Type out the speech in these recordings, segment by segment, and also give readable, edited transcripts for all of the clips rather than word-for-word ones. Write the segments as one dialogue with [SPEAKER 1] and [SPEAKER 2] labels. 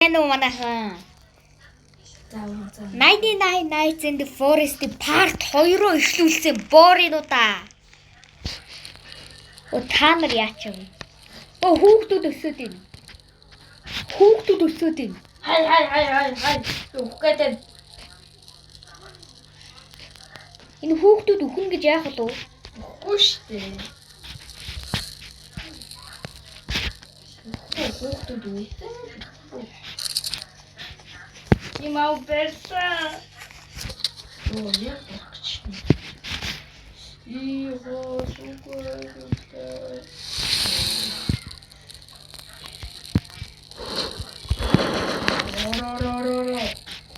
[SPEAKER 1] Ano манайхан 99 Nights in the Forest Part 2-роо эхлүүлсэн бооринуудаа. Та нар яач вэ? Хүүхдүүд өсөөд ийн. Хай. Үхгээд. Энэ хүүхдүүд өхөн гэж яах вэ?
[SPEAKER 2] Үхгүй штэ. Хүүхдүүд үхсэн. Имау перса. Оо, я багч. Иго сукой.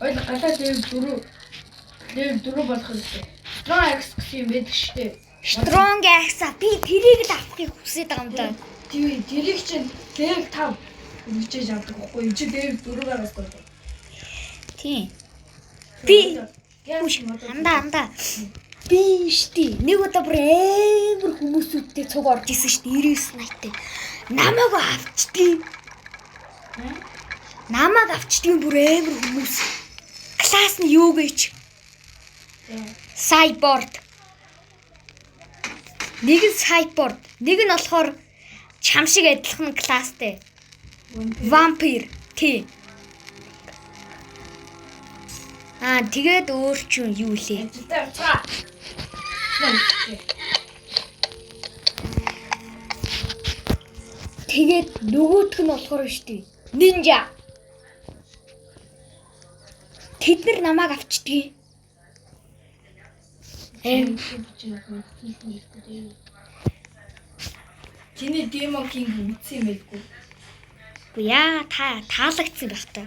[SPEAKER 2] Ой, хатаа дээр дөрөв болох хэрэгтэй. Strong X гэсэн юм байдаг шүү дээ.
[SPEAKER 1] Strong X би тэрийг л авахыг хүсэж байгаа юм даа.
[SPEAKER 2] Тэрийг чинь дээр 5 үржиж авдаг байхгүй юу? Чи дээр 4 байгаас байна.
[SPEAKER 1] Тийм. Би андаа. Би штий. Нэг удаа бүр амар хүмүүсүүдтэй цуг орж исэн штий. 99 найттай. Намайг авчдیں۔ Намайг авчдیں бүр амар хүмүүс. Класс нь юу гэж? Cyborg. Нэг нь cyborg, нэг нь болохоор чам шиг адилхан класстэй. Vampire. Тий. Тэгээд өөр чинь юу лээ? Тэгээд нөгөөх нь болохоор штий. Ninja. Тэд нар намайг авчдیں۔
[SPEAKER 2] Чиний Demon King үтсэн юм байлгүй.
[SPEAKER 1] Үгүй яа, таалагдсан байх та.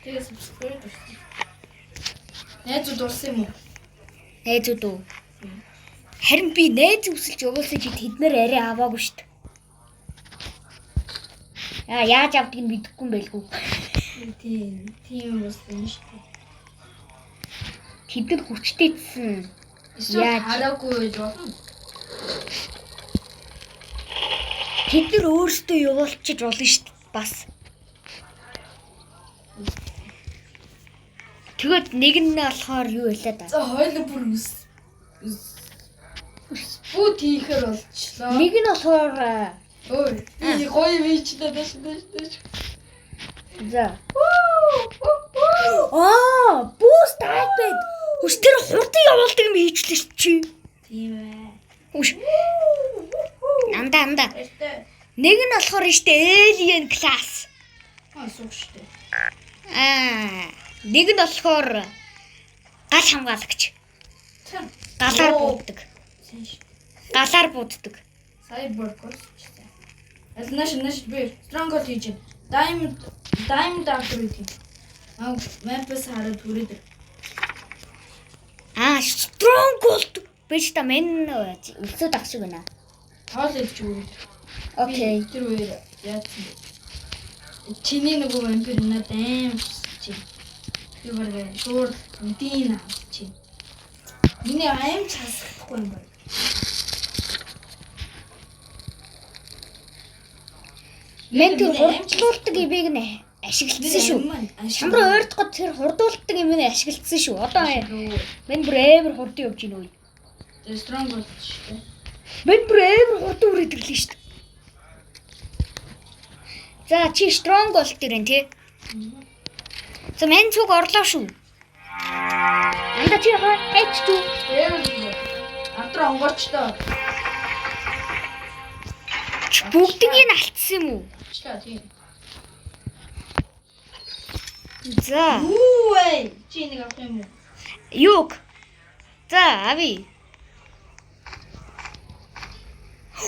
[SPEAKER 2] Тэгээ subscribe хийсэн. Найзууд дурсан юм уу?
[SPEAKER 1] Найзууд уу? Харин би найз өсөлж өгөөсөн чи тэд нар арай аваагүй штт. Яаж авдгийг нь мэдэхгүй юм байлгүй. Тийм болсон штт. Тэд нар хүчтэйсэн.
[SPEAKER 2] Яаж хараагүй болно?
[SPEAKER 1] Тэд нар өөрсдөө явуулчих болно штт бас. Тэгээд нэг нь болохоор юу байлаа да?
[SPEAKER 2] За хоёул бүр бут хийхээр болчлоо.
[SPEAKER 1] Нэг нь болохоор
[SPEAKER 2] би гоё вичлээ дэш.
[SPEAKER 1] За. Boost iPad. Хүч тэр хурдан явуулдаг юм хийчлээ шүү чи.
[SPEAKER 2] Тийм ээ.
[SPEAKER 1] Хүч. Андаа. Нэг нь болохоор штэ Alien class.
[SPEAKER 2] Суух штэ.
[SPEAKER 1] Нэг нь болохоор гал хамгаалагч. Галаар бууддаг.
[SPEAKER 2] Cyborg гэжтэй. Алнаш би Stronghold хийж байна. Diamond after it. Мапс хараад түрээд.
[SPEAKER 1] Stronghold биш та мен өлсөд ах шиг байна.
[SPEAKER 2] Хоол идэж үү.
[SPEAKER 1] Окей.
[SPEAKER 2] Тэр үеэр яатсан. Чиний нөгөө вампир надад аим чи. Тэр баг шууд дин чи. Миний аим часахгүй юм байна.
[SPEAKER 1] Мен тэр хурдлуулдаг имийг нэ ашигласан шүү. Шамруу ойртоход тэр хурдуулдаг юм нэ ашигласан шүү. Одоо мен бүр амар хурдан явж гинөө.
[SPEAKER 2] Тэр strong бол шүү.
[SPEAKER 1] Мен бүр амар хурдан үрээд ирлээ шүү. За чи strong бол тэрэн тий. За мен цуг орлоо шүү. Анда чи H2
[SPEAKER 2] Атра онгоочтой.
[SPEAKER 1] бүгдийг нь алдсан юм уу?
[SPEAKER 2] Тийм.
[SPEAKER 1] За.
[SPEAKER 2] Үгүй. Чи нэг авах юм уу?
[SPEAKER 1] Юг. За, ави.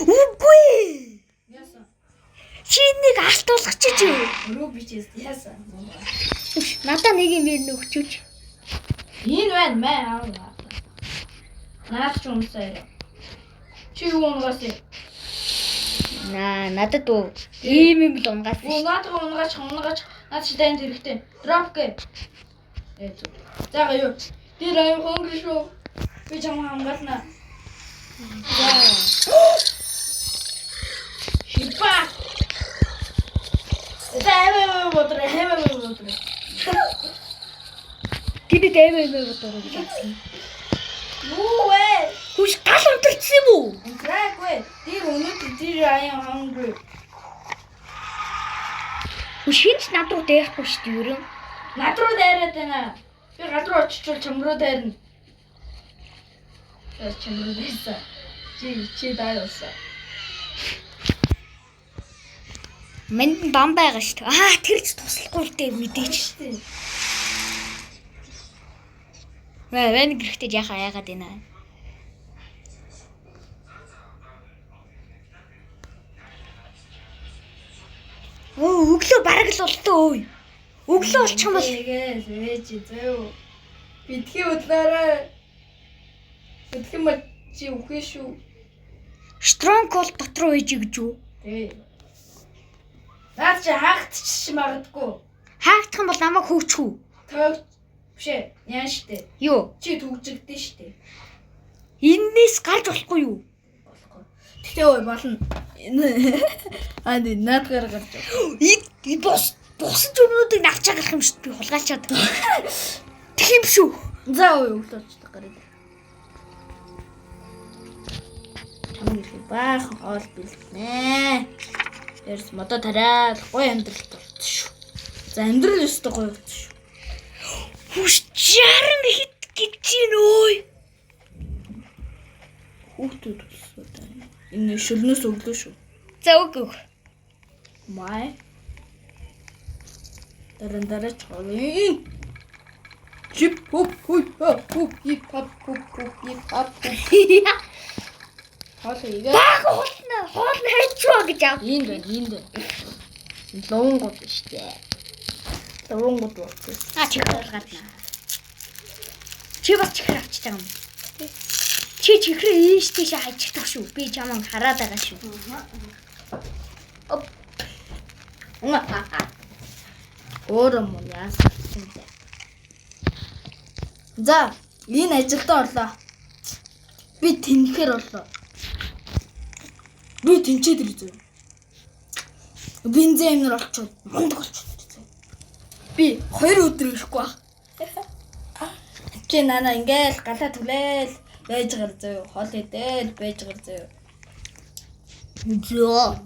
[SPEAKER 1] Үгүй.
[SPEAKER 2] Яасан.
[SPEAKER 1] Чи нэг алтуулгач чи.
[SPEAKER 2] Өрөө бичээс яасан.
[SPEAKER 1] Надаа нэг юм өгчүүч.
[SPEAKER 2] Энэ байна маа аа. Наад ч унсаа. Чи юу унгасаа?
[SPEAKER 1] Надад уу. Ийм л унгаас.
[SPEAKER 2] Надад унгаач. Наад чи танд хэрэгтэй. Drop гэ. За юу. Тэр аим хонгор шүү. Би чам хамгаална. За. Шипа. Хэмээ бодроо.
[SPEAKER 1] Тэний даймаа бодроо гэж хэлсэн.
[SPEAKER 2] Юу вэ?
[SPEAKER 1] Хүч гал унтарсан юм уу?
[SPEAKER 2] Грэггүй. Тэр өнөөдөр I am hungry.
[SPEAKER 1] Хүчинч над руу дайрахгүй шүү дээ ерөн.
[SPEAKER 2] Над руу дайраад байна. Би гадруу очичвол чам руу дайрна. Чам руу дайрсан. Чи дайрсан.
[SPEAKER 1] Мэнд бам байгаа шүү дээ. Тэр ч туслахгүй л дээ мэдээч. Вэн гэрхтээ яагаад байна. Өглөө бараг л болтоо. Өглөө болчих юм бол
[SPEAKER 2] ээж зөө. Битгий удлаарай. Битгий мал чи үхээ шүү.
[SPEAKER 1] Stronghold дотроо ээж гэж юу?
[SPEAKER 2] Тий. Наад чи хаагдчих магадгүй.
[SPEAKER 1] Хаагдах юм бол намайг хөөчих үү?
[SPEAKER 2] Тоог бишээ. Яа штэ.
[SPEAKER 1] Юу?
[SPEAKER 2] Чи төгжигдэн штэ.
[SPEAKER 1] Иннээс гарч болохгүй юу?
[SPEAKER 2] Болохгүй. Тэгтээ ой болно. Наад гаргаж.
[SPEAKER 1] Бусад юмнуудыг навч агалах юм шүү дээ. Би хулгайлчаад. Тэг юм шүү.
[SPEAKER 2] За ой өглөөч гараад. Чамд баах хоол бэлтнэ. Ярс модо тараа гоё амьдралд болчих шүү. За амьдрал өстой гоё болчих шүү.
[SPEAKER 1] Хүч 60 хит гэж чинь ой.
[SPEAKER 2] Хүүхдүүд өссөн даа. Энэ шөлнөөс өглөө шүү.
[SPEAKER 1] За өг.
[SPEAKER 2] Май. Дараа чолын. Чип хоп хой хоп хип хоп.
[SPEAKER 1] Баг хоол хайчваа гэж аа.
[SPEAKER 2] Энд байна. Луунгууд штэ. Луунгууд болчихсон.
[SPEAKER 1] Чи гаргадна. Чи бас чихэр авчиж байгаа юм. Чи чихрээ ийштэйш хажигдах шүү. Би чамайг хараад байгаа шүү.
[SPEAKER 2] Өөрөө мөн яасан бэ? За, энэ ажилдаа орлоо. Би тэнхээр орлоо. Би тэнчээд ирээ. Бензин амнаар олчоод мундаг олчоод. Би 2 өдөр ирэхгүй баг. Чи нана ингээл галаа түлээл байж гар зөө. Хол идэл байж гар зөө.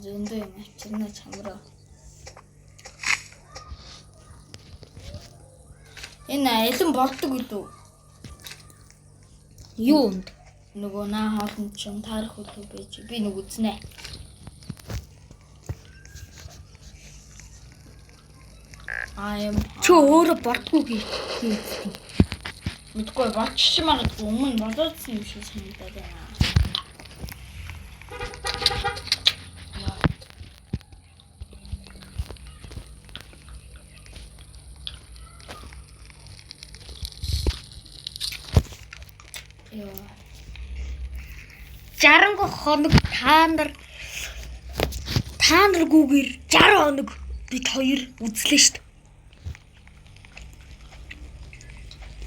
[SPEAKER 2] Зөндөө юм авчирна чамраа. Энэ элэн болдог үлээ.
[SPEAKER 1] Юунд?
[SPEAKER 2] Нөгөө наа хоолн чинь таарах үлээ байж. Би нэг үзнэ.
[SPEAKER 1] Чи өөрөө бортгүй гээ.
[SPEAKER 2] Мэдгүй болчих магадгүй өмнө болоодсан юм шиг санагдаад байна. Яа.
[SPEAKER 1] 60 хоног та наргүйгээр 60 хоног бид хоёр үзлээ шүү дээ.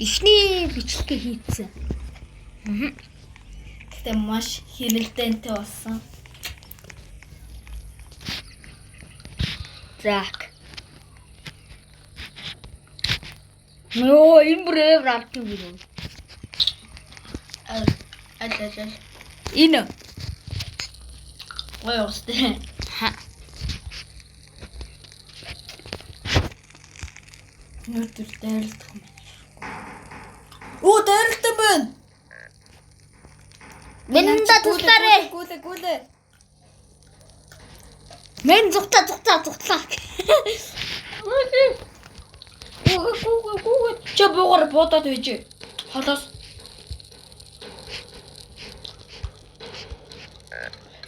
[SPEAKER 1] Ихний бичлэгээ хийцэн.
[SPEAKER 2] Гэтэ маш хэрэлдэнтэй болсон.
[SPEAKER 1] Так. Нөө энэ бүрээр авч юу гэнэ?
[SPEAKER 2] Аль.
[SPEAKER 1] Энэ.
[SPEAKER 2] Ой өстэй. Нүдэр дайралдах юм. Оо дайралтай байна.
[SPEAKER 1] Минда туслаарэ.
[SPEAKER 2] Гүлээ.
[SPEAKER 1] Мен зүгтаа.
[SPEAKER 2] Гүү. Чи буугаар бодоод байж. Холоос.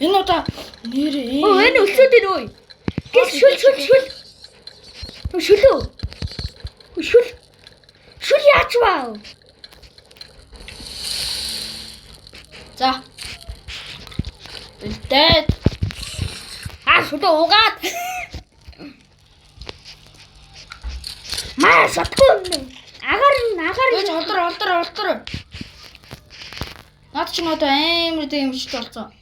[SPEAKER 2] Энэ удаа нэрээ.
[SPEAKER 1] Энэ өлсөд энэ ой. Гис шүл. Шүл яач ваа.
[SPEAKER 2] За. Үлдээд.
[SPEAKER 1] Шүл угаад. Маа шатгүй. Агаар
[SPEAKER 2] Ээж олдор. Наад чи надад амар дэмжиж болсон.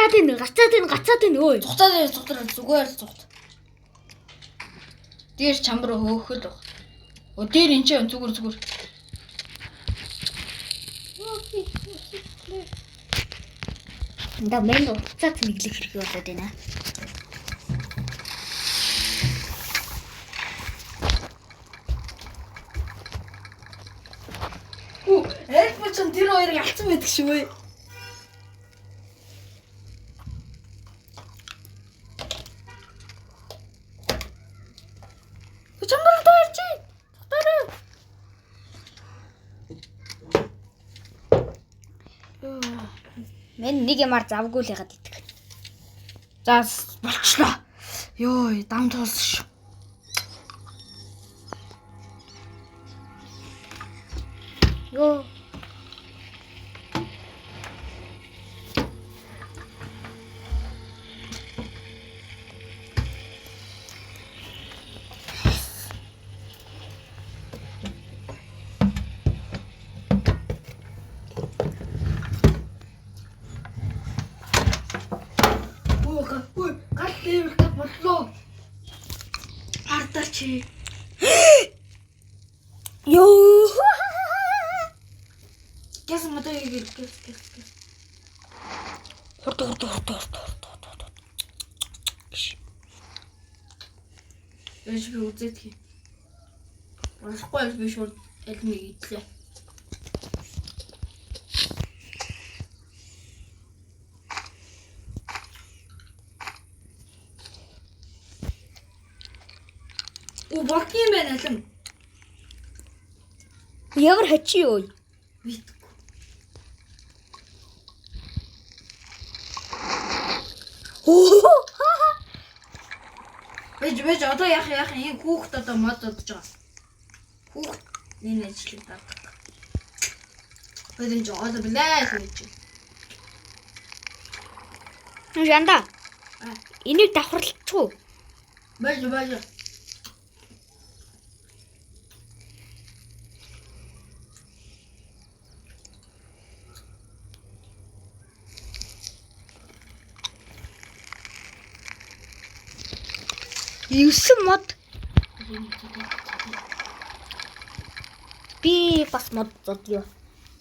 [SPEAKER 1] гацаад энэ өө.
[SPEAKER 2] Цугтаа зүгээр цугт. Дээр чамруу хөөхөл баг. О дээр энэ ч зүгээр.
[SPEAKER 1] Да мен уцаад нэглэх хэрэг болоод байна.
[SPEAKER 2] Эльф ч тэр хоёрыг алдсан байдаг шүү. Чамруу таарч. Цугтаа.
[SPEAKER 1] Мен нэг юмар завгүй л ягаад идэх.
[SPEAKER 2] За болчлоо. Йоо, дам тоолсон шүү.
[SPEAKER 1] Йоо.
[SPEAKER 2] Гал дээр бодлоо. Ардаач.
[SPEAKER 1] Йоо.
[SPEAKER 2] Гэс модоо гэл.
[SPEAKER 1] Хурд.
[SPEAKER 2] Яаж би үзээд хий. Болохгүй би шууд элмиг идлээ. Болт юм байна алим.
[SPEAKER 1] Ямар хачи юу?
[SPEAKER 2] Мэдгүй. Бэж одоо яах юм хүүхд одоо мод бодож байгаа. Хүүхд энэ ажлыг дардаг. Бэж одоо блээ гэж.
[SPEAKER 1] Жанда. Энийг давхарлахгүй.
[SPEAKER 2] Бэж.
[SPEAKER 1] Юусэн мод. Би бас мод зодё.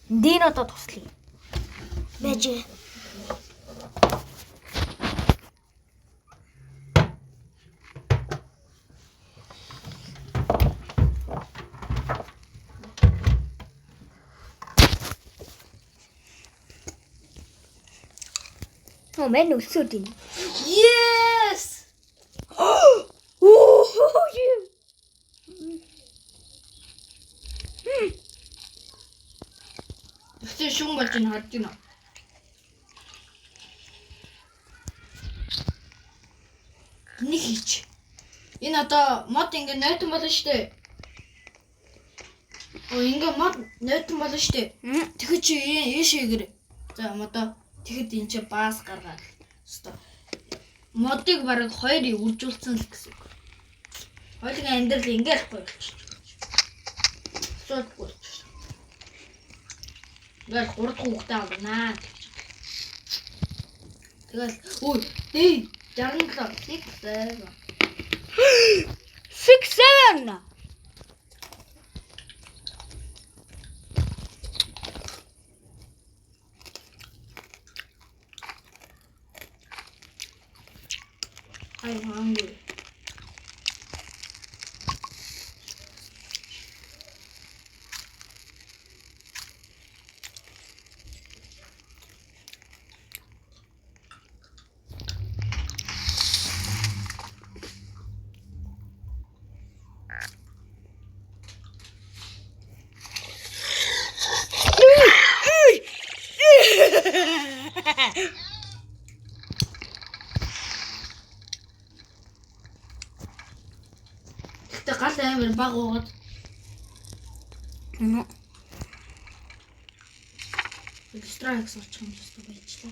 [SPEAKER 1] Дин одоо туслая. Бэж. Оо мен өсөөд ин.
[SPEAKER 2] Yes! Тэгтээ шүүн болж ин харж гинэ. Нэг хийч. Энэ одоо мод ингээ нойтон болно штэ. Ингээ мод нойтон болно штэ. Тэгэхэд чи ийшээгэр. За модоо тэгэхэд энэ чи баас гаргаад. Өстой. Модыг бараг хоёрыг үржүүлсэн л гэсэн үг. Хоёулын амьдрал ингээ л болчих. Суудгүй. Гэл 3 дахь хүүхдээ авнаа. Тэгэл ой, дэй 67
[SPEAKER 1] 6-7.
[SPEAKER 2] I'm hungry. Тэгтээ гал амар баг уугаад. Экстракс очих юм шиг байчлаа.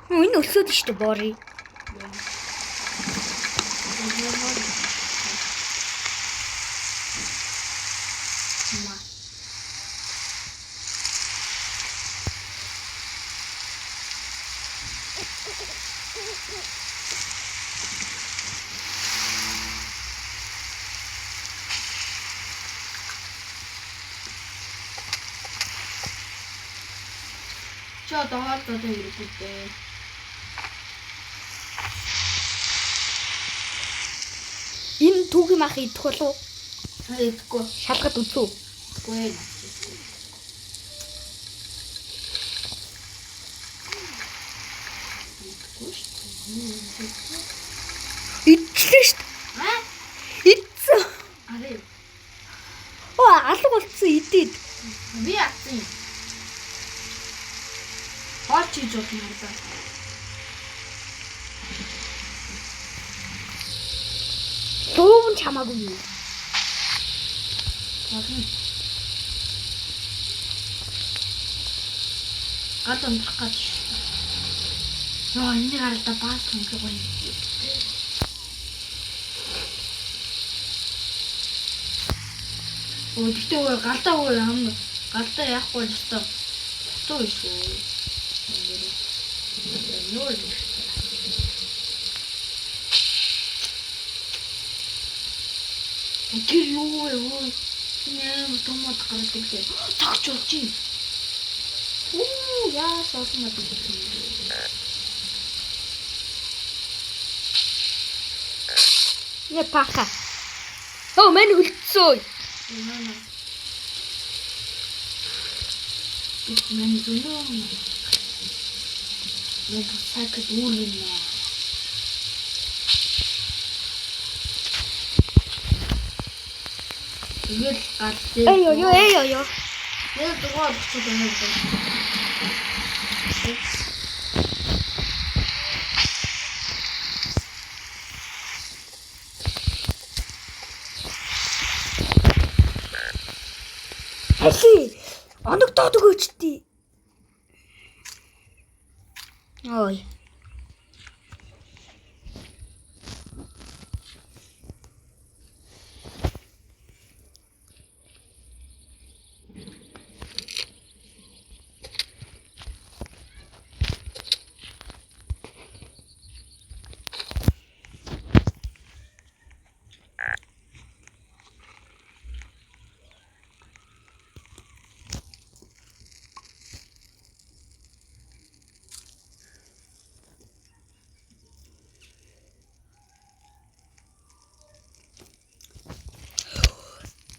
[SPEAKER 1] Энэ өсөөд штэ бори.
[SPEAKER 2] Чи одоо хоолтой хэрэглэдэг.
[SPEAKER 1] Энэ түүхий мах идэх болов?
[SPEAKER 2] Тэгэхгүй.
[SPEAKER 1] Шалгад үзүү.
[SPEAKER 2] Гүй.
[SPEAKER 1] Идчихлээ шүү дээ. Идсэн.
[SPEAKER 2] Арай.
[SPEAKER 1] Алга болцсон идээд.
[SPEAKER 2] Би яасан юм. Хоол чиж болно юм даа.
[SPEAKER 1] Дууг нь чамаагүй юу?
[SPEAKER 2] Гадан тахад. Яа, энэ гаралта баас хөнгө гоё. Гэхдээ галдаа уу галдаа яахгүй л өстой. Туу шүү. Нөө. Тэр юу вэ? Нэр томот гардаг дээ. Тагч болж юм. Яа соосмод юм.
[SPEAKER 1] Не паха. Мань үлдсэн.
[SPEAKER 2] Мань зөнөө. Яг сакд уулна. Тэгэл гадтай.
[SPEAKER 1] Эй.
[SPEAKER 2] Яг дугаар болчиход байна л да.
[SPEAKER 1] Али. Оногдоод өгөөч тий. Ой.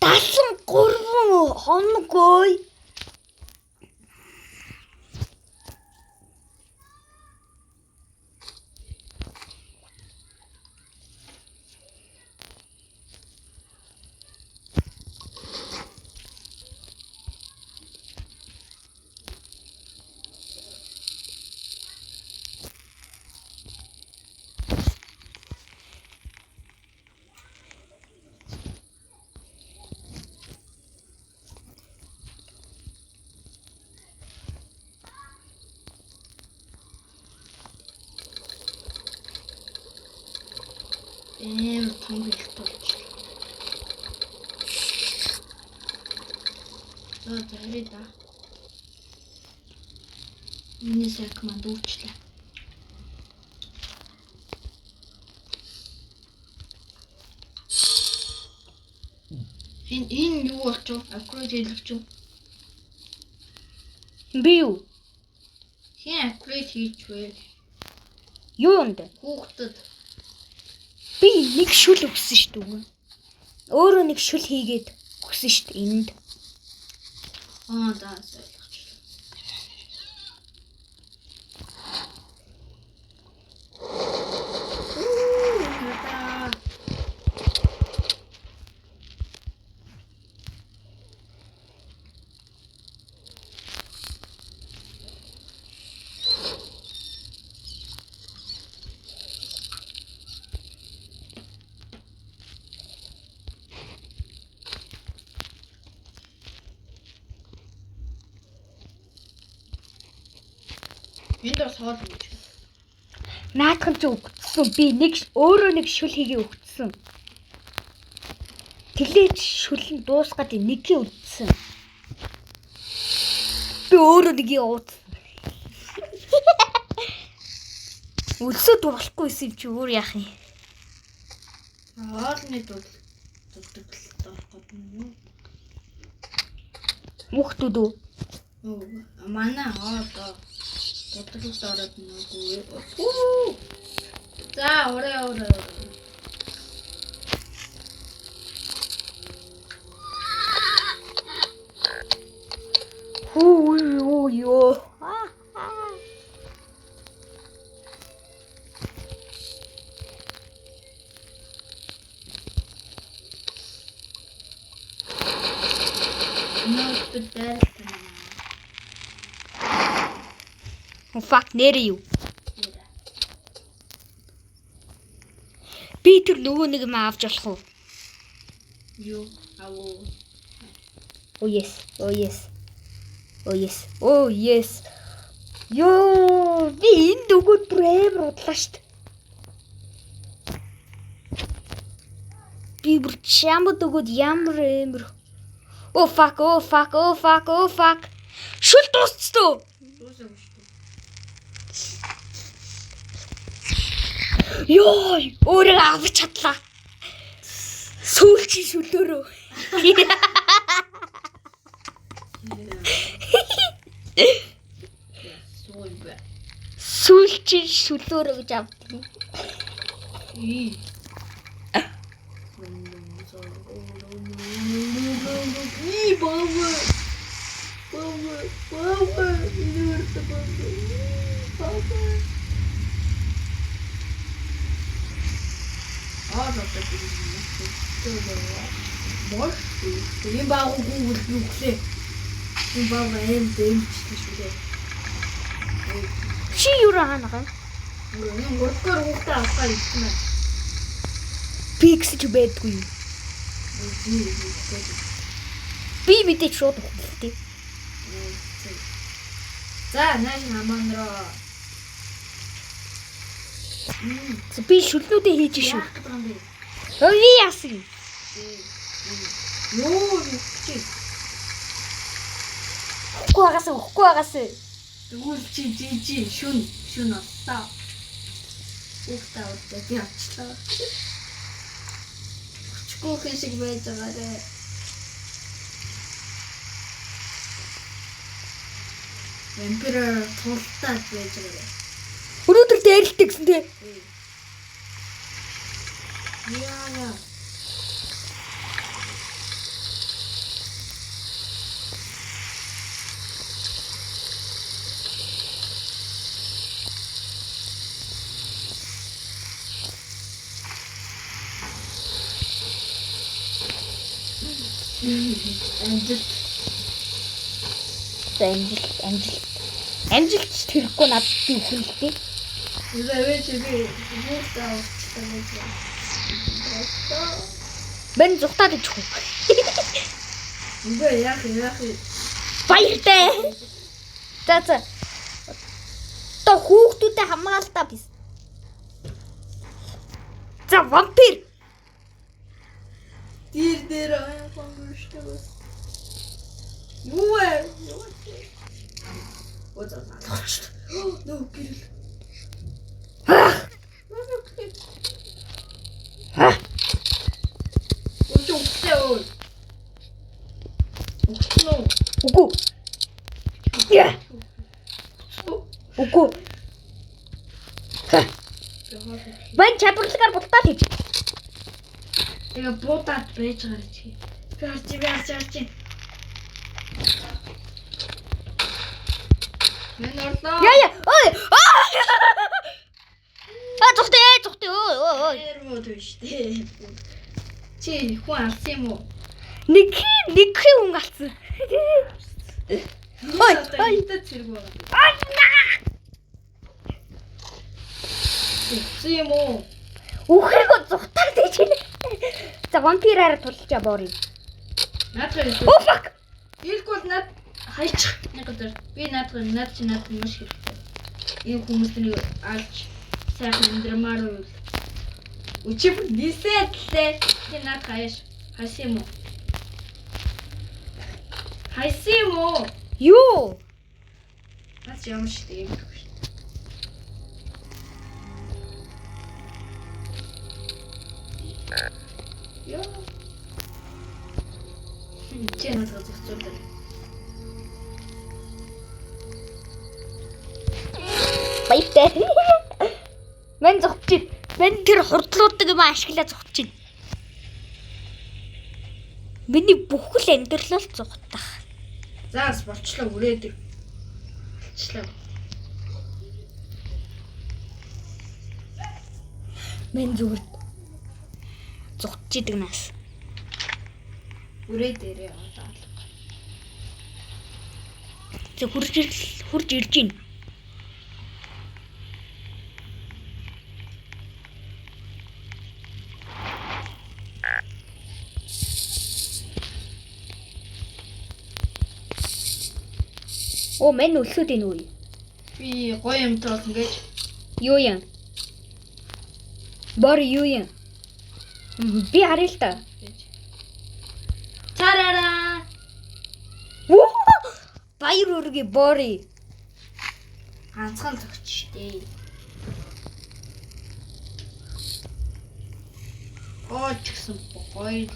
[SPEAKER 1] Дасан 3 хоног ой.
[SPEAKER 2] Том хэлт болж. Зарий да. Миний сак манд уучлаа. Энэ юу болчих вэ? Апгрейд хийлгэж юу?
[SPEAKER 1] Би юу?
[SPEAKER 2] Хин апгрейд хийчихвээ.
[SPEAKER 1] Юу юм бэ?
[SPEAKER 2] Хүүхдэд
[SPEAKER 1] Би нэг шүл өгсөн шүү дээ. Өөрөө нэг шүл хийгээд өгсөн шүү дээ энд.
[SPEAKER 2] Да ойлгож. Энд бас хоол өгч.
[SPEAKER 1] Наадхан ч өгсөн. Би өөрөө нэг шүл хийгээ өгсөн. Тэлээч шүл нь дуусгаад нэгийг үлдсэн. Би өөрөө нэгийг ууцсан. Өлсөд болохгүйсэн чи өөр яах юм?
[SPEAKER 2] Хоолны дутдаг болохгүй.
[SPEAKER 1] Мөхтүүд үү?
[SPEAKER 2] Манай хоолоо дутагд ороод нүггүй. За орой.
[SPEAKER 1] Ёо. Fuck нэр юу? Би тэр нөгөө нэг юм авч болох уу?
[SPEAKER 2] Юу? Авуу.
[SPEAKER 1] Oh yes. Ёо, би энэ дөгөөд брэм бодлоо штт. Би бүр чамд дөгөөд ямар эмэр. Oh fuck. Шүл дуусчихсан. Ёо, өөрөө авч чадлаа. Сүүлчийн шүлөөрөө. Сүүлчийн шүлөөрөө гэж авдаг.
[SPEAKER 2] Ийм баагүй үлдээ. Ийм баагаа эм дэмжтэй шүлээ.
[SPEAKER 1] Чи юу хаанаа?
[SPEAKER 2] Энэ гурдгаар хүүхдээ авах юм.
[SPEAKER 1] Пиксэж байдгүй. Би мэдээ шууд өгдөлтэй.
[SPEAKER 2] За наа хаманроо.
[SPEAKER 1] Би шүлнүүдээ хийж шүү.
[SPEAKER 2] Яах
[SPEAKER 1] Би яасан?
[SPEAKER 2] Юу чи?
[SPEAKER 1] Үгүй агаас.
[SPEAKER 2] Тэгвэл чи шүн оттаа. Ухтаа би авчлаа. Хүчгүй хэсэг байж байгаарэ. Эмперор тултаад байж байгаарэ.
[SPEAKER 1] Өнөөдөр дээрлэлтэй гэсэн тий.
[SPEAKER 2] Яа.
[SPEAKER 1] Амжилт тэрхгүй надад би өхөлтэй.
[SPEAKER 2] Үгүй би хүүхдээ авчихсан.
[SPEAKER 1] Бэн зүхтаад ичх үү?
[SPEAKER 2] Үгүй яах.
[SPEAKER 1] Баяртай. За. То хүүхдүүдэд хамгаалтаа бис. За вампир.
[SPEAKER 2] Дээр аяапангштай. Юу вэ? Оцоо. Нөө гэрэл. Ой.
[SPEAKER 1] Үгүй. Яа. Үгүй. Бан чадварлагаар бултаад хийж.
[SPEAKER 2] Тэгээ буудаад байж байгаа чи. Би харж. Мен орлоо.
[SPEAKER 1] Яа. Ой. Зүхтэй. Ой.
[SPEAKER 2] Эрмүүд штэ. Чи хүн алсан юм уу?
[SPEAKER 1] Нэг хүн алсан. Ой.
[SPEAKER 2] Зэрэг байгаа. Чи юм уу?
[SPEAKER 1] Үхэргөө зүхтаад хийж байна. За вампираараа тулчаа боорё.
[SPEAKER 2] Наадах.
[SPEAKER 1] Oh fuck.
[SPEAKER 2] Илгүүл над хайчих. Нэг өдөр би над чи маш хэрэгтэй. Ийм хүмүүсийг алж сайхан амьдрамаар уу. Үчиг нисэтлээ. Чи над хайсан юм уу?
[SPEAKER 1] Юу?
[SPEAKER 2] Над ямар шүү дээ юм. Яа. Чэнэ зогсоолоо.
[SPEAKER 1] Баяртай. Мэн зогсчих. Мэн тэр хурдлуудаг юм ашиглаа зогсчих. Миний бүхэл амьдрал зогтах.
[SPEAKER 2] Заас болчлоо үрээдэг. Болчлоо.
[SPEAKER 1] Мэн зүгээр зогтчихдаг нас.
[SPEAKER 2] Үрээ дээрээ одоо.
[SPEAKER 1] Тэг хурж ирж гин. Оо мэн өлсөд энэ үе.
[SPEAKER 2] Би гоё юм тоос ингэж
[SPEAKER 1] Юу юм? Бор юу юм? Би харъя л та.
[SPEAKER 2] Тарара.
[SPEAKER 1] Баяр үргээ бори.
[SPEAKER 2] Ганцхан зөгч штэ. Оо ч гэсэн гоё л.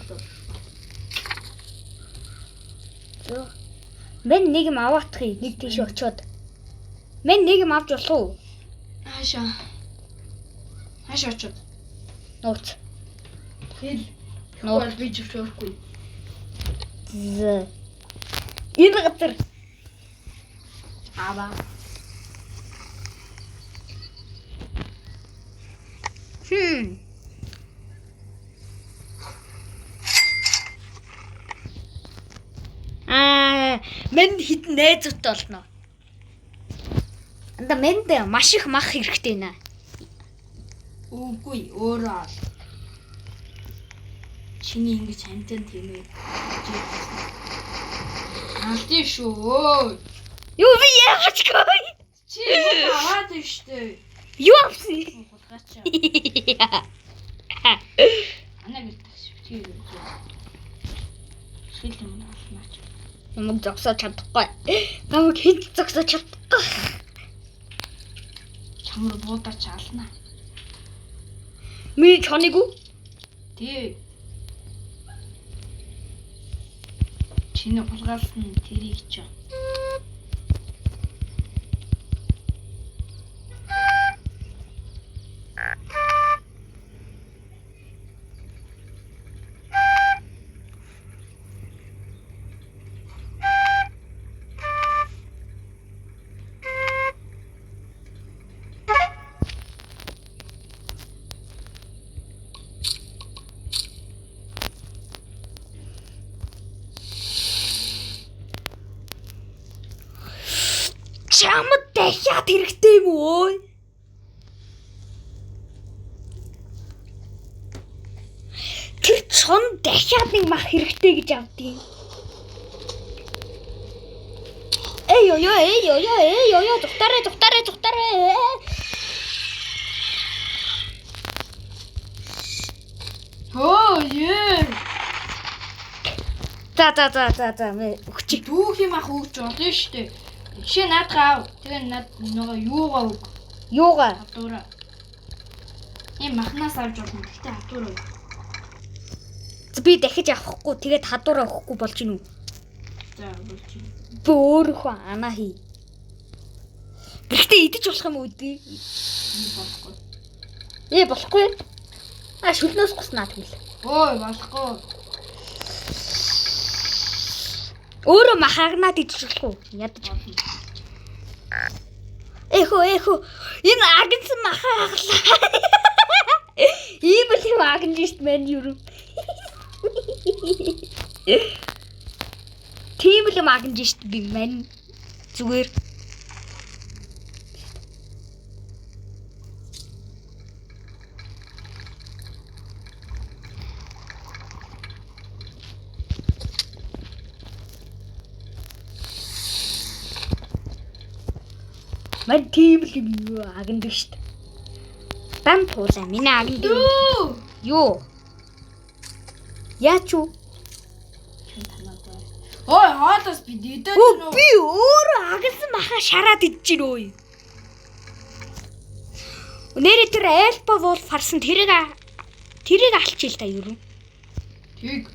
[SPEAKER 1] Зөө. Мэн нэг юм аваатахыг нэг тийш очиод. Мэн нэг юм авч болох уу?
[SPEAKER 2] Хаашаа очоод.
[SPEAKER 1] Нууц.
[SPEAKER 2] Хэл.
[SPEAKER 1] Нууц.
[SPEAKER 2] Нууц би зөвшөөрөхгүй.
[SPEAKER 1] Энэ газар.
[SPEAKER 2] Ава.
[SPEAKER 1] Мен хитэн найзууд болно. Анда мэнд маш их мах хэрэгтэй нэ.
[SPEAKER 2] Үгүй өөрөө. Чиний ингэж амтан тийм ээ. Алти шүү.
[SPEAKER 1] Юу би яачгүй.
[SPEAKER 2] Чи аваад штэ.
[SPEAKER 1] Юу авсан?
[SPEAKER 2] Хулгаач. Ана гэлтэж чи юу. Шил юм байна.
[SPEAKER 1] Намайг зогсоож чадахгүй. Намайг хэд зогсоож чадахгүй.
[SPEAKER 2] Чамд буудаач ална.
[SPEAKER 1] Ми чоныг үү?
[SPEAKER 2] Тий. Чиний хулгаалсан тэрийг ч.
[SPEAKER 1] Чамд дахиад хэрэгтэй юм уу? Тэр чон дахиад нэг мах хэрэгтэй гэж авдیں۔ Эй ёо зүгтарээ.
[SPEAKER 2] Хөө яа.
[SPEAKER 1] За өгч.
[SPEAKER 2] Дүүх юм ах өгч болно штэ. Жишээ наадгаа. Тэгээ над нөгөө юугаа өг.
[SPEAKER 1] Юугаа?
[SPEAKER 2] Хатуура. Махнаас авч болно. Гэтэ хатуура.
[SPEAKER 1] Би дахиж авахгүй тэгээд хадуураа өгөхгүй болж гинүү.
[SPEAKER 2] За болж байна.
[SPEAKER 1] Би өөрөө анаа хий. Гэхдээ идэж болох юм уу дээ?
[SPEAKER 2] Болохгүй.
[SPEAKER 1] Болохгүй. Шүлнөөс госнаа тэгвэл.
[SPEAKER 2] Ой болохгүй.
[SPEAKER 1] Өөрөө махагнаад идэж болох уу? Ядаж. Эхөө. Энэ агнсан махаа хаглаа. Ийм л юм агнж мэн юу. Тийм л юм агнж шít би мэн зүгээр. Мэн тийм л юм агнж шít. Дан туулаа миний агнж. Юу? Яач юу?
[SPEAKER 2] Ой хоолоос би идээд нөө.
[SPEAKER 1] Би өөрөө агнсан махаа шараад идэж гин өө. Нэрээ тэр альпа вол фарсан тэрийг Тэрийг алчил та юу?
[SPEAKER 2] Тийг.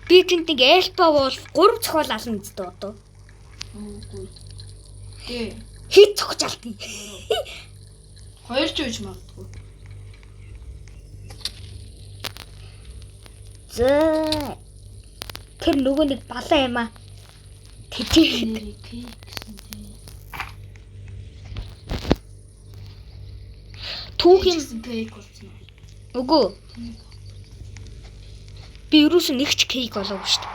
[SPEAKER 1] Би тэнд нэг эльпа бол 3 цохол ална гэдэг одоо.
[SPEAKER 2] Үгүй. Тэ.
[SPEAKER 1] Хит цохож алдъя.
[SPEAKER 2] 2 ч үж магадгүй.
[SPEAKER 1] За. Тэр нөгөө нэг балан юм аа. Тэжээхэд.
[SPEAKER 2] Нэрийг гэсэн тий.
[SPEAKER 1] Түүхийн
[SPEAKER 2] кейк болсон.
[SPEAKER 1] үгүй. Би юусэн нэг ч кейк болоогүй шүү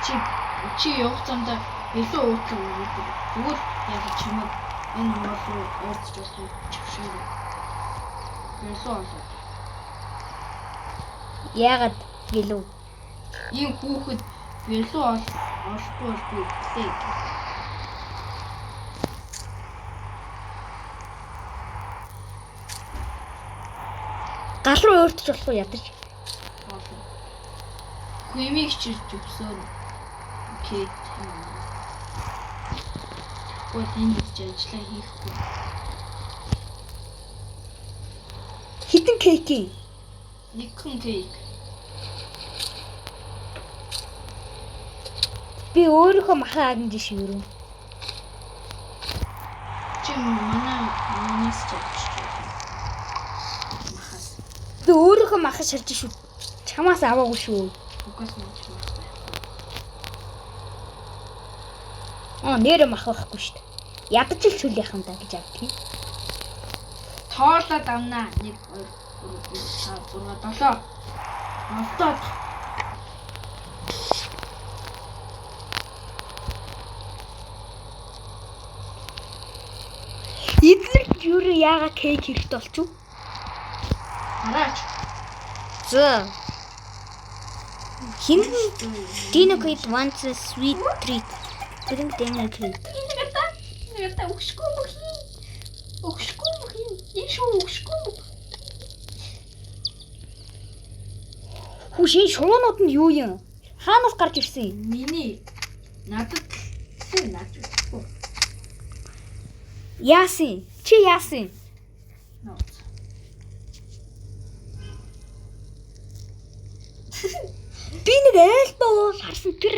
[SPEAKER 1] дээ.
[SPEAKER 2] Чи явах замдаа илүү уучлаа өгөөд. Зүгээр яг чимээ энэ мал руу уурч болохыг чившээ. Илүү олоо.
[SPEAKER 1] Яагаад гэлөө?
[SPEAKER 2] Ийм хүүхэд илүү олохгүй болгүй гэлээ.
[SPEAKER 1] Гал руу ууртж болохгүй ядаж.
[SPEAKER 2] Хүймийг чирч өгсөн. Окей. Гол энэ ажлаа хийхгүй.
[SPEAKER 1] Хитэн кейк.
[SPEAKER 2] Нэгэн кейк.
[SPEAKER 1] Би өөрийнхөө махаа агнж шиг юу?
[SPEAKER 2] Чи манаас чавч. Махаас.
[SPEAKER 1] Би өөрийнхөө махаа шалж шүү. Чамаас аваагүй шүү.
[SPEAKER 2] Угаас мach мах.
[SPEAKER 1] Нэр мах байхгүй шүү дээ. Ядаж л сүлийнх юм да гэж авдгийг.
[SPEAKER 2] Тоолоод авнаа. 1 2 3 4 5 6 7. Автод.
[SPEAKER 1] Эдгээр юу яага кейк хэрэгтэй болчих.
[SPEAKER 2] Хараач.
[SPEAKER 1] За. Хин Dino Kid wants a sweet treat. Bring Dino Kid.
[SPEAKER 2] Нэг та өгшгүй мөх. Өгшгүй мөх. Ишүү өгшгүй.
[SPEAKER 1] Хүшин шуунууд нь юу юм? Хаанаас гарч ирсэн юм?
[SPEAKER 2] Миний надад наач.
[SPEAKER 1] Яасан? Чи яасан?
[SPEAKER 2] Наач.
[SPEAKER 1] Би нэг айлбаа бол харсан тэр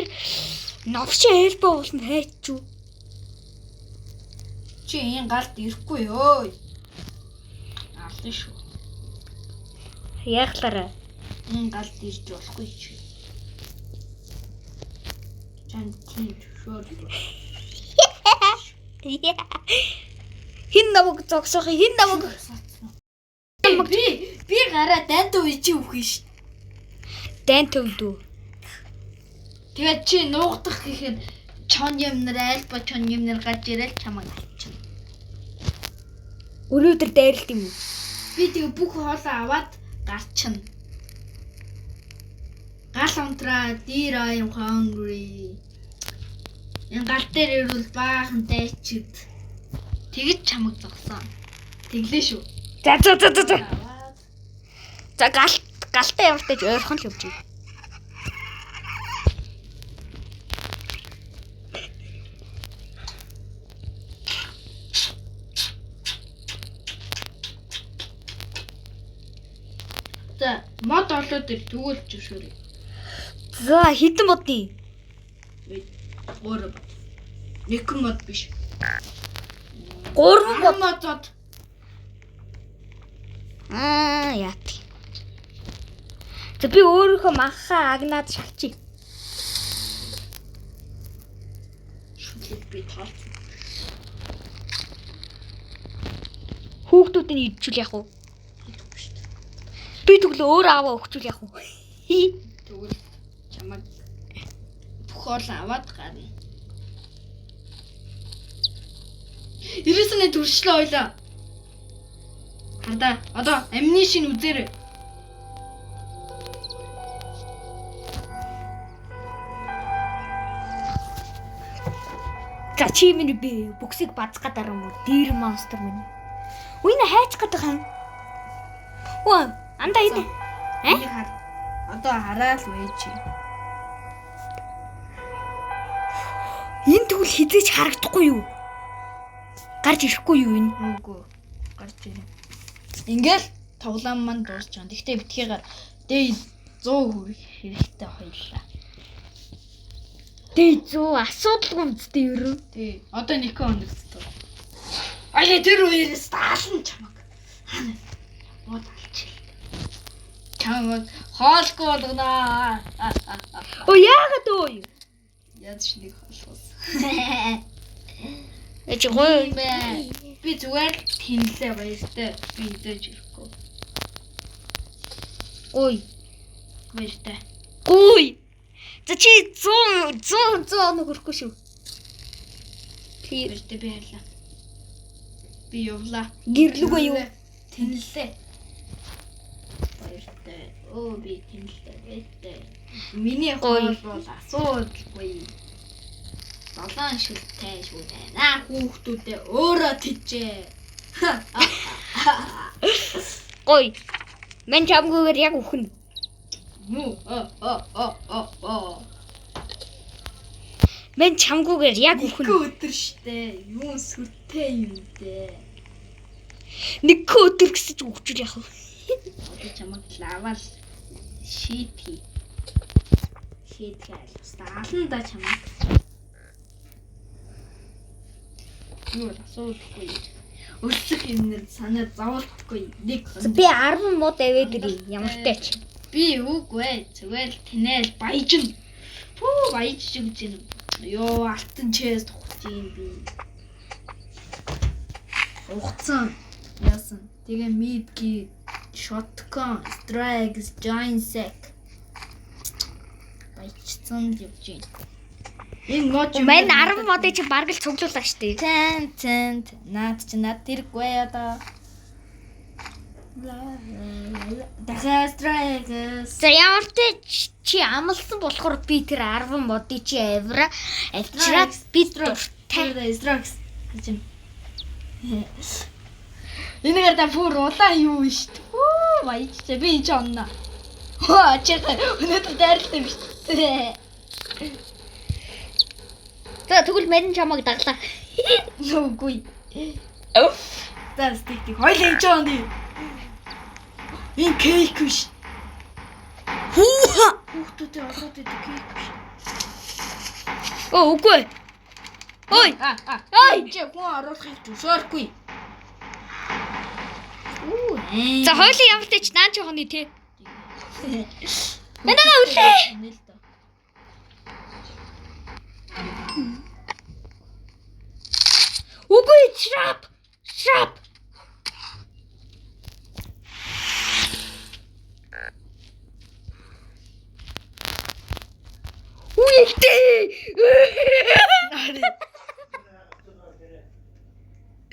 [SPEAKER 1] новшин айлбаа болсон хайчгүй.
[SPEAKER 2] Чи энэ галд ирэхгүй өө. Алын шүү.
[SPEAKER 1] Яахлаараа
[SPEAKER 2] Энэ галд ирж болохгүй чи. Чан тийм шууд.
[SPEAKER 1] Хин намайг зогсоох, хин намайг
[SPEAKER 2] Би гараа данд үйч үхэн ш.
[SPEAKER 1] дан төвдөө.
[SPEAKER 2] Тэгээд чи нуугдах гэхэд чон юмнэр айлба чон юмнэр гарч ирэл чамайг авчихна.
[SPEAKER 1] Өнөөдөр дайралт юм уу?
[SPEAKER 2] Би тэгээ бүх хоолоо аваад гарчихна. Гал унтраа, dear I am hungry. Энэ гал дээр ирвэл баахан дайчид. Тэгэж чамайг зогсон. Тэглээ шүү.
[SPEAKER 1] За.
[SPEAKER 2] Аваад.
[SPEAKER 1] За галтай явартаж ойрхон л явж.
[SPEAKER 2] За, мод олоод ир тэгвэл зөвшөөрье.
[SPEAKER 1] За хитэн бодъё.
[SPEAKER 2] Өөрөө бод. Нэгэн мод биш.
[SPEAKER 1] 3 бод.
[SPEAKER 2] Модод.
[SPEAKER 1] Яат. За би өөрийнхөө махаа агнаад шалчих.
[SPEAKER 2] Шүлэг би таарч.
[SPEAKER 1] Хүүхдүүд нь идчихвэл яах вэ? Би тэглээ өөр ааваа өгчүүл яах вэ?
[SPEAKER 2] Тэгвэл чамайг бүх хоолоо аваад гарна. Ирээсний төршлөө ойлоо. Хардаа одоо амны шин үзээрэй.
[SPEAKER 1] За чи миний би бүксийг базгах дараа мө дэр монстр минь. Үний хайчих гэдэг хань. Оо, анда идэ.
[SPEAKER 2] Энийг хар. Одоо хараад л байж.
[SPEAKER 1] Энэ тэгвэл хизээч харагдахгүй юу? Гарч ирэхгүй юу энэ?
[SPEAKER 2] Үгүй. Гарч ирээ. Ингээл тоглоом маань дуусч байгаа. Гэхдээ битгийгээр дэй 100 хүрэх хэрэгтэй хоёлаа.
[SPEAKER 1] Дэй 100 асуудалгүй үсттэй юу?
[SPEAKER 2] Тий. Одоо нэг хоногцтой. Аяа тэр үеэс даална чамаг. Мод алч. Чамаг хоолгүй болгонаа.
[SPEAKER 1] Оо яагаад өө?
[SPEAKER 2] Яаж нэг хоолгоос.
[SPEAKER 1] Эч гоё
[SPEAKER 2] бэ. Би зүгээр тэнлээ баяртай. Би идэж ирэхгүй.
[SPEAKER 1] Ой.
[SPEAKER 2] Баяртай.
[SPEAKER 1] Ой. За чи 100 оног өрөхгүй шүү.
[SPEAKER 2] Баяртай би хайрлаа. Би явлаа.
[SPEAKER 1] Гэрлүгөө юу?
[SPEAKER 2] Тэнлээ. Баяртай. Оо би тэнлээ. Баяртай. Миний хоол бол асуудалгүй. 7 шилтэй шүү дээ. Хүүхдүүдээ өөрөө тийчээ.
[SPEAKER 1] Ой. Мен чамгүйгээр яг үхэн. Мен чамгүйгээр яг үхэн.
[SPEAKER 2] Нэг өдөр штэ. Юу сүртэй юм дээ.
[SPEAKER 1] Нэг өдөр гэсэж өгчүүл яах вэ?
[SPEAKER 2] Одоо чамаг лавал шийтгэе. Шийтгэе. Стаална да чамаг. Юу асуудаггүй. Өсөх юмнэр санаа зовлтгүй. Нэг
[SPEAKER 1] Би 10 мод авээд ирээ. Ямар тач.
[SPEAKER 2] би үгүй зүгээр тэнэл баяжин. Пүү баяж гэж юм. Йоо алтан чэс тухчих би. Ухцсан. Яасан. Тэгээ мидки shotgun strikes giant sack. Баяжсан явж байна. Энэ мод юм.
[SPEAKER 1] Мен 10 модыг чи бараг л цуглууллаа штэ.
[SPEAKER 2] Тэн наад чи наад тэргүй одоо. Дахиад strikes.
[SPEAKER 1] За ямар тач чи амлсан болохоор би тэр 10 модыг чи авчираад би дуртай.
[SPEAKER 2] Strikes гэж юм. Энэгээр та бүр улаан юу биш. Оо баяж би ч онно. Хоо чи өнөөдөр дайрлаа биш.
[SPEAKER 1] За тэгвэл мен чамайг даглаа.
[SPEAKER 2] Нүггүй. За стик хоёлын ч онно. Энэ кейк биш. Хүүхдүүдээ олоод идэг кейк биш.
[SPEAKER 1] Оо үгүй. Ой. Ой.
[SPEAKER 2] Чи хүн оруулахыг зөвшөөрөхгүй.
[SPEAKER 1] За хоёлын ямар тач наа ч хооны те. Мэнага үлээ. Үгүй шрап. Үгүй.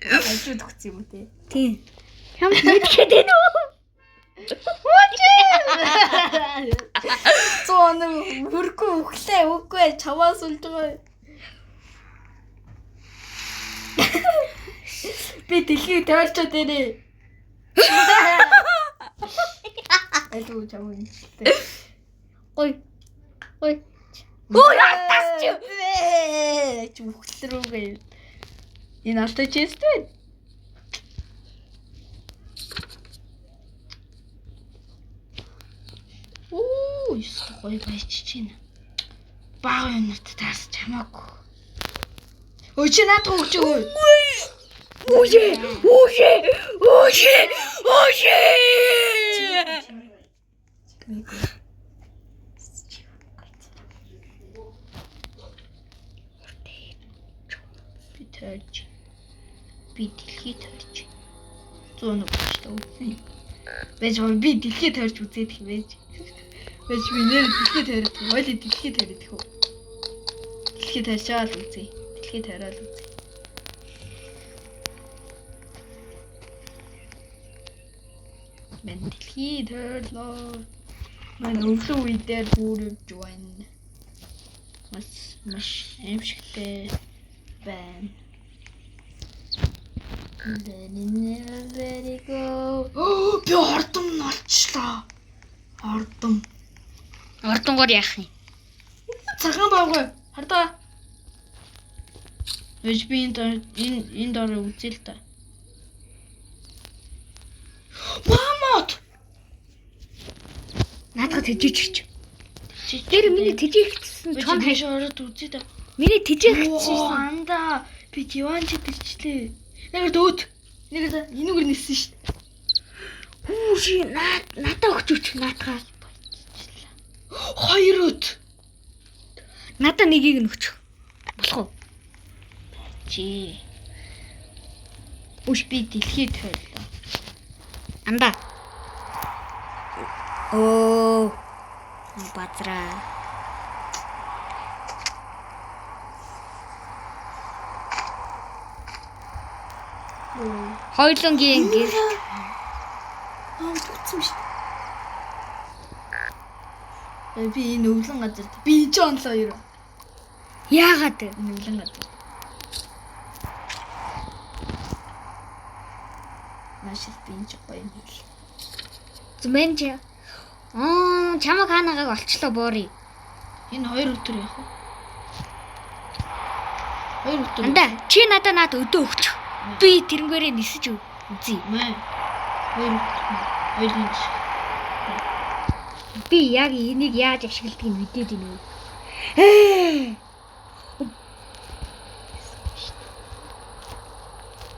[SPEAKER 2] Ажид өгч юм уу те?
[SPEAKER 1] Тийм. Хам мэдгээд байна уу?
[SPEAKER 2] Зон хөргөө өглөө үгүй чаваас үлж байгаа. Би дэлхийг тойрчод ирээ. Элүү чавын.
[SPEAKER 1] Ой. Ой.
[SPEAKER 2] Ой атас чи. Чи өглөрөөгээ. Энэ алтай чэстэй. Оо, гоё байж чинь. Баа юмнууд таас чамаагүй. Өө чи наад хөгч өө.
[SPEAKER 1] Үгүй.
[SPEAKER 2] Би дэлхий тойрч. 100 өгч. Бэж би дэлхий тойрч үзээд их байж. Бэж би нэр дэлхий тойрох. Ойлы дэлхий тойрох хөө. Дэлхий тойрчаал үзье. Дэлхий тойрол үзье. Мен дэлхий тойрлоо. Мен өглөө үедээ бүрэж байна. Маш эмшигтэй байна. Let it go. Би ордом олчлоо.
[SPEAKER 1] Ордонгоор яах юм?
[SPEAKER 2] Цагаан баагүй. Хардаа. Вэж би энэ дор үзэл та.
[SPEAKER 1] тэжээч. Тэр миний тэжээгдсэн чон
[SPEAKER 2] хайш ороод үзье да.
[SPEAKER 1] миний тэжээгдсэн.
[SPEAKER 2] Анда би диван чидэрчлээ. Нэг дөөд. Нэг энүүгээр нисэн шүү дээ.
[SPEAKER 1] Хүү чи надаа өгч наатгаа.
[SPEAKER 2] Хоёрод.
[SPEAKER 1] Надаа нэгийг нь өгч. Болох уу?
[SPEAKER 2] Чи. Үш би дэлхийд тойлоо.
[SPEAKER 1] Анда. Оо. Бадраа. Хоёулангийн гэр.
[SPEAKER 2] Утсан шүү дээ. Би энэ өвлөн газар. Би ч онлоо юу.
[SPEAKER 1] Яагаад?
[SPEAKER 2] Энэ өвлөн газар. Машин бинж гоё юм хэл.
[SPEAKER 1] Змэнж. Чамаг хаанагааг олчлоо боорий.
[SPEAKER 2] Энэ 2 өдөр яах вэ? 2 өдөр.
[SPEAKER 1] Анда чи надад өдөө өгч. Би тэрнгээрээ нисэж үзье.
[SPEAKER 2] Мэ. 2 өдөр.
[SPEAKER 1] Би яг энийг яаж ашигладгийг мэдээд байна уу?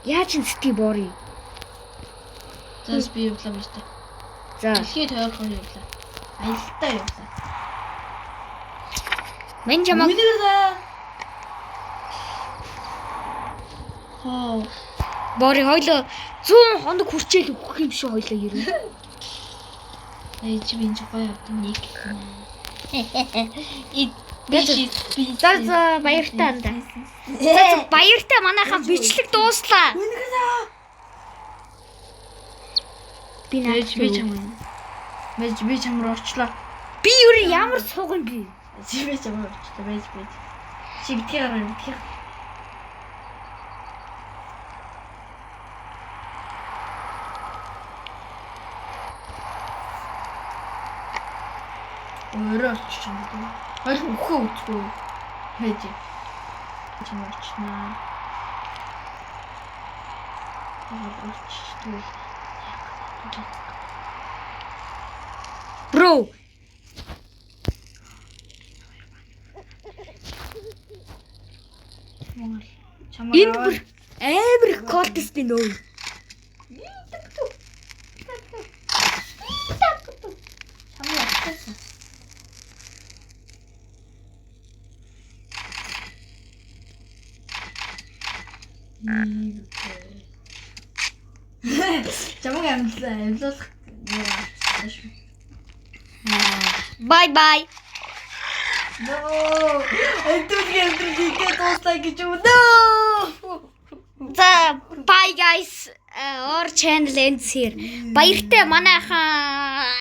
[SPEAKER 1] Яаж нисдэг боорий.
[SPEAKER 2] Зас би явлаа байж та.
[SPEAKER 1] За.
[SPEAKER 2] Дэлхийд тойрох явлаа. Аялалтаа явлаа.
[SPEAKER 1] Мен чамаг боорий хойлоо 100 хоног хүрчээл өгөх юм шиг хойлоо ирнэ.
[SPEAKER 2] Ээж бинж гоё авдаг нэг.
[SPEAKER 1] За баяртай анда. За баяртай манайхан бичлэг дууслаа. Би нээж
[SPEAKER 2] би чамруу орчлоо.
[SPEAKER 1] Би юу ямар сууг юм бэ?
[SPEAKER 2] Би чамруу орчлоо. Байж. Чи битгий гараа битгий. Өөрөө очиж юм даа. Хоёр өхөө үтгүү. Хайж. Чамруу орчлоо.
[SPEAKER 1] Бро. Энэ бүр амар колтс би нөө.
[SPEAKER 2] Чамаг амлуулах.
[SPEAKER 1] Bye bye.
[SPEAKER 2] No. Энтүгээр хийгээ дуусаа гэж үү? No.
[SPEAKER 1] За bye guys. Our channel ends here. Баяртай манайхан